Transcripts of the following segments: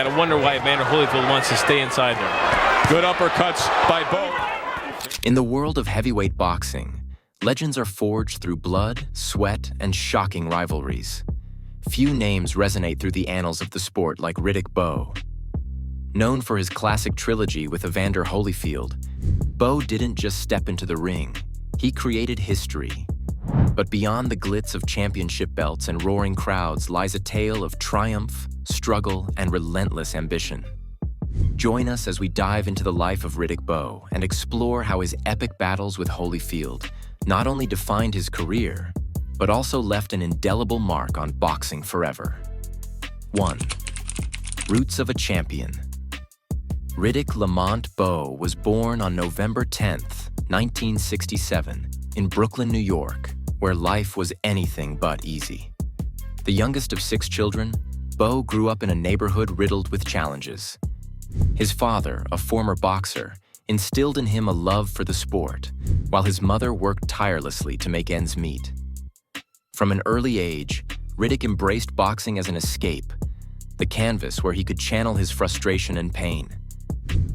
gotta wonder why Evander Holyfield wants to stay inside there. Good uppercuts by Bowe. In the world of heavyweight boxing, legends are forged through blood, sweat, and shocking rivalries. Few names resonate through the annals of the sport like Riddick Bowe. Known for his classic trilogy with Evander Holyfield, Bowe didn't just step into the ring, he created history. But beyond the glitz of championship belts and roaring crowds lies a tale of triumph, struggle, and relentless ambition. Join us as we dive into the life of Riddick Bowe and explore how his epic battles with Holyfield not only defined his career, but also left an indelible mark on boxing forever. 1. Roots of a Champion. Riddick Lamont Bowe was born on November 10, 1967, in Brooklyn, New York, where life was anything but easy. The youngest of 6 children, Bowe grew up in a neighborhood riddled with challenges. His father, a former boxer, instilled in him a love for the sport, while his mother worked tirelessly to make ends meet. From an early age, Riddick embraced boxing as an escape, the canvas where he could channel his frustration and pain.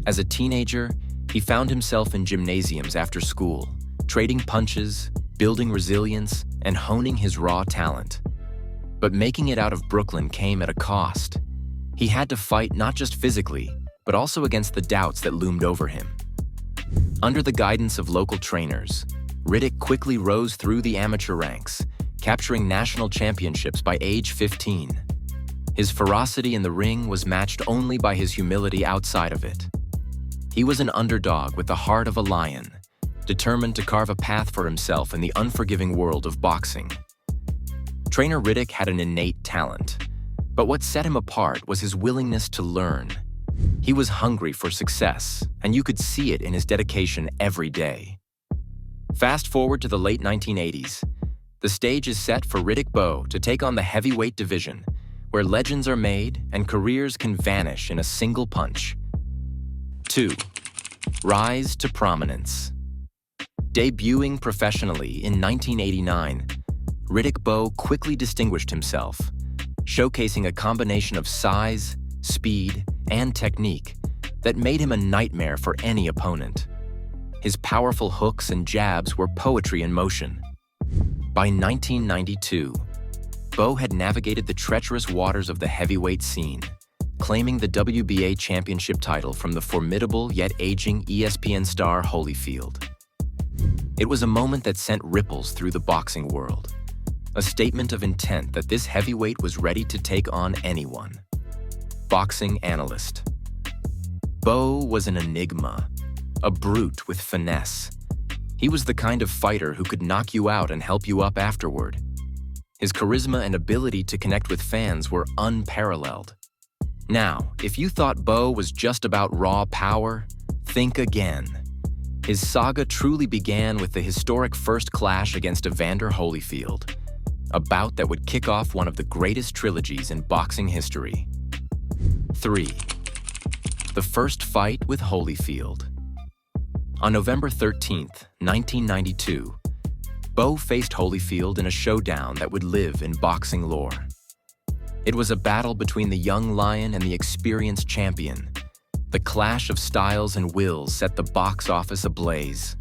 As a teenager, he found himself in gymnasiums after school, trading punches, building resilience, and honing his raw talent. But making it out of Brooklyn came at a cost. He had to fight not just physically, but also against the doubts that loomed over him. Under the guidance of local trainers, Riddick quickly rose through the amateur ranks, capturing national championships by age 15. His ferocity in the ring was matched only by his humility outside of it. He was an underdog with the heart of a lion, determined to carve a path for himself in the unforgiving world of boxing. Trainer Riddick had an innate talent, but what set him apart was his willingness to learn. He was hungry for success, and you could see it in his dedication every day. Fast forward to the late 1980s. The stage is set for Riddick Bowe to take on the heavyweight division, where legends are made and careers can vanish in a single punch. 2. Rise to prominence. Debuting professionally in 1989, Riddick Bowe quickly distinguished himself, showcasing a combination of size, speed, and technique that made him a nightmare for any opponent. His powerful hooks and jabs were poetry in motion. By 1992, Bowe had navigated the treacherous waters of the heavyweight scene, claiming the WBA championship title from the formidable yet aging ESPN star Holyfield. It was a moment that sent ripples through the boxing world, a statement of intent that this heavyweight was ready to take on anyone. Boxing analyst. Bowe was an enigma, a brute with finesse. He was the kind of fighter who could knock you out and help you up afterward. His charisma and ability to connect with fans were unparalleled. Now, if you thought Bowe was just about raw power, think again. His saga truly began with the historic first clash against Evander Holyfield, a bout that would kick off one of the greatest trilogies in boxing history. 3. The first fight with Holyfield. On November 13, 1992, Bowe faced Holyfield in a showdown that would live in boxing lore. It was a battle between the young lion and the experienced champion. The clash of styles and wills set the box office ablaze.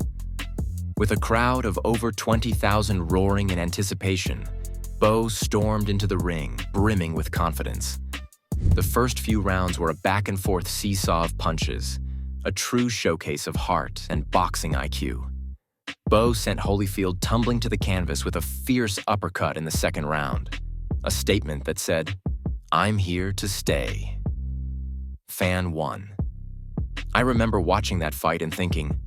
With a crowd of over 20,000 roaring in anticipation, Bowe stormed into the ring, brimming with confidence. The first few rounds were a back-and-forth seesaw of punches, a true showcase of heart and boxing IQ. Bowe sent Holyfield tumbling to the canvas with a fierce uppercut in the second round, a statement that said, "I'm here to stay." Fan 1. I remember watching that fight and thinking,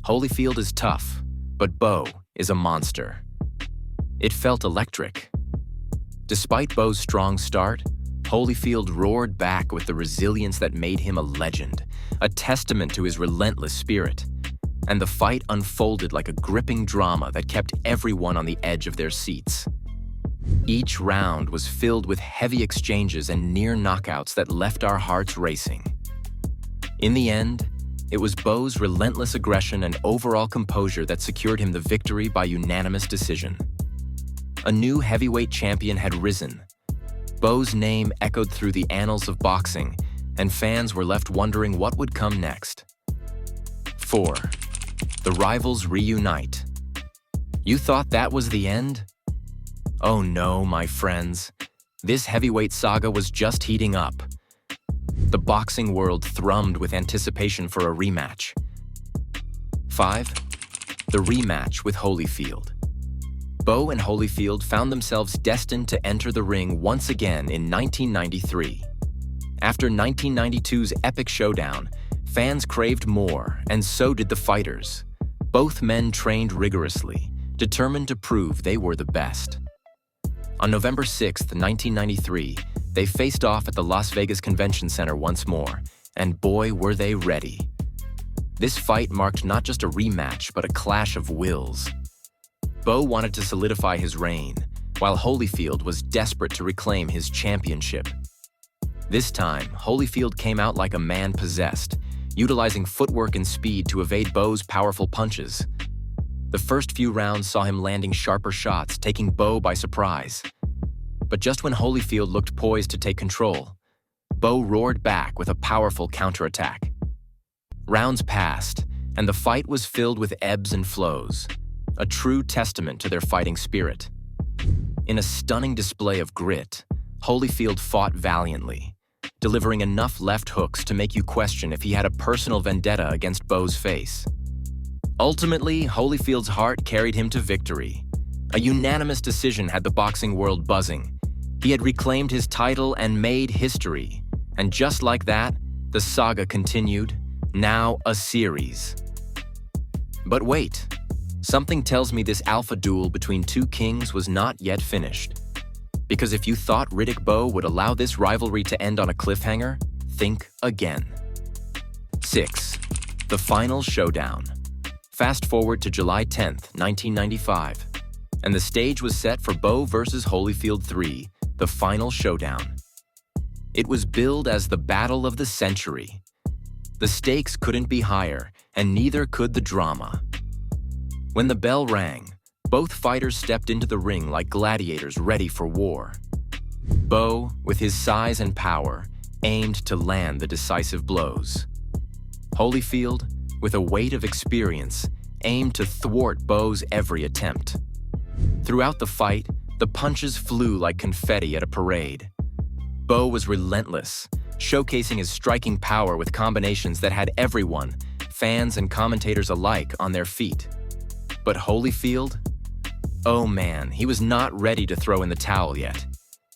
Holyfield is tough, but Bowe is a monster. It felt electric. Despite Bowe's strong start, Holyfield roared back with the resilience that made him a legend, a testament to his relentless spirit. And the fight unfolded like a gripping drama that kept everyone on the edge of their seats. Each round was filled with heavy exchanges and near knockouts that left our hearts racing. In the end, it was Bowe's relentless aggression and overall composure that secured him the victory by unanimous decision. A new heavyweight champion had risen. Bowe's name echoed through the annals of boxing, and fans were left wondering what would come next. 4. The rivals reunite. You thought that was the end? Oh no, my friends. This heavyweight saga was just heating up. The boxing world thrummed with anticipation for a rematch. 5. The rematch with Holyfield. Bowe and Holyfield found themselves destined to enter the ring once again in 1993. After 1992's epic showdown, fans craved more, and so did the fighters. Both men trained rigorously, determined to prove they were the best. On November 6, 1993, they faced off at the Las Vegas Convention Center once more, and boy, were they ready. This fight marked not just a rematch, but a clash of wills. Bowe wanted to solidify his reign, while Holyfield was desperate to reclaim his championship. This time, Holyfield came out like a man possessed, utilizing footwork and speed to evade Bowe's powerful punches. The first few rounds saw him landing sharper shots, taking Bowe by surprise. But just when Holyfield looked poised to take control, Bowe roared back with a powerful counterattack. Rounds passed, and the fight was filled with ebbs and flows, a true testament to their fighting spirit. In a stunning display of grit, Holyfield fought valiantly, delivering enough left hooks to make you question if he had a personal vendetta against Bowe's face. Ultimately, Holyfield's heart carried him to victory. A unanimous decision had the boxing world buzzing. He had reclaimed his title and made history. And just like that, the saga continued, now a series. But wait, something tells me this alpha duel between two kings was not yet finished. Because if you thought Riddick Bowe would allow this rivalry to end on a cliffhanger, think again. 6. The final showdown. Fast forward to July 10th, 1995, and the stage was set for Bowe versus Holyfield 3, the final showdown. It was billed as the battle of the century. The stakes couldn't be higher, and neither could the drama. When the bell rang, both fighters stepped into the ring like gladiators ready for war. Bowe, with his size and power, aimed to land the decisive blows. Holyfield, with a weight of experience, aimed to thwart Bowe's every attempt. Throughout the fight, the punches flew like confetti at a parade. Bowe was relentless, showcasing his striking power with combinations that had everyone, fans and commentators alike, on their feet. But Holyfield? Oh man, he was not ready to throw in the towel yet.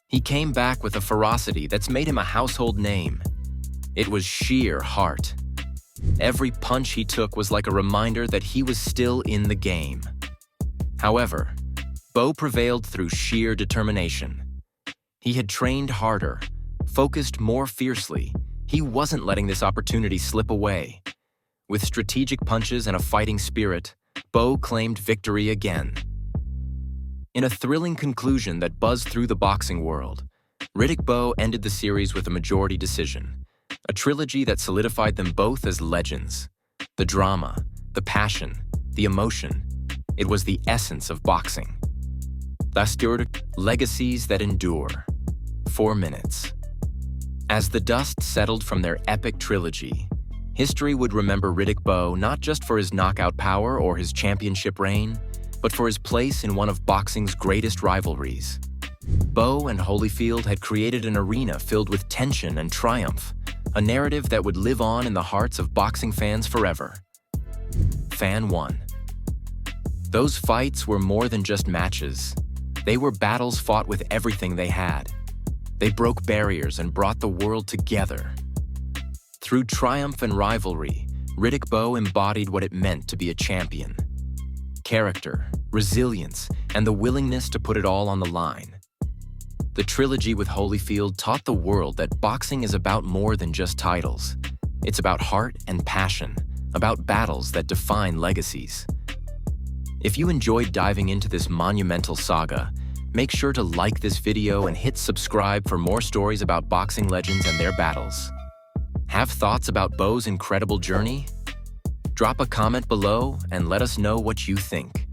He came back with a ferocity that's made him a household name. It was sheer heart. Every punch he took was like a reminder that he was still in the game. However, Bowe prevailed through sheer determination. He had trained harder, focused more fiercely. He wasn't letting this opportunity slip away. With strategic punches and a fighting spirit, Bowe claimed victory again. In a thrilling conclusion that buzzed through the boxing world, Riddick Bowe ended the series with a majority decision, a trilogy that solidified them both as legends. The drama, the passion, the emotion, it was the essence of boxing. Legacies that endure. 4 minutes. As the dust settled from their epic trilogy, history would remember Riddick Bowe not just for his knockout power or his championship reign, but for his place in one of boxing's greatest rivalries. Bowe and Holyfield had created an arena filled with tension and triumph, a narrative that would live on in the hearts of boxing fans forever. Fan 1. Those fights were more than just matches. They were battles fought with everything they had. They broke barriers and brought the world together. Through triumph and rivalry, Riddick Bowe embodied what it meant to be a champion. Character, resilience, and the willingness to put it all on the line. The trilogy with Holyfield taught the world that boxing is about more than just titles. It's about heart and passion, about battles that define legacies. If you enjoyed diving into this monumental saga, make sure to like this video and hit subscribe for more stories about boxing legends and their battles. Have thoughts about Bowe's incredible journey? Drop a comment below and let us know what you think.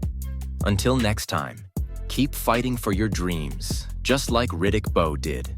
Until next time, keep fighting for your dreams, just like Riddick Bowe did.